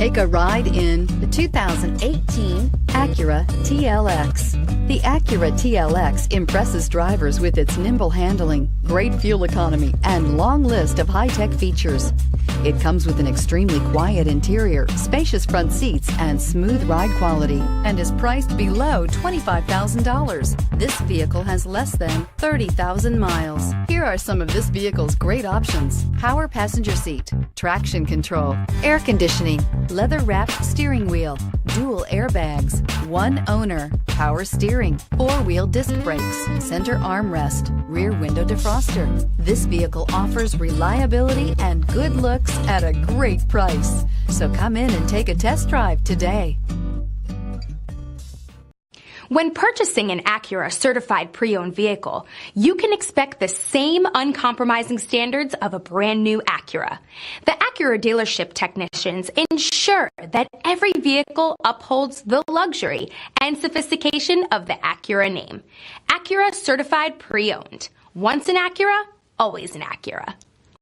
Take a ride in the 2018 Acura TLX. The Acura TLX impresses drivers with its nimble handling, great fuel economy, and long list of high-tech features. It comes with an extremely quiet interior, spacious front seats, and smooth ride quality, and is priced below $25,000. This vehicle has less than 30,000 miles. Here are some of this vehicle's great options: power passenger seat, traction control, air conditioning, leather-wrapped steering wheel, dual airbags, one owner, power steering, four-wheel disc brakes, center armrest, rear window defroster. This vehicle offers reliability and good looks at a great price. So come in and take a test drive today. When purchasing an Acura certified pre-owned vehicle, you can expect the same uncompromising standards of a brand new Acura. The Acura dealership technicians ensure that every vehicle upholds the luxury and sophistication of the Acura name. Acura certified pre-owned. Once an Acura, always an Acura.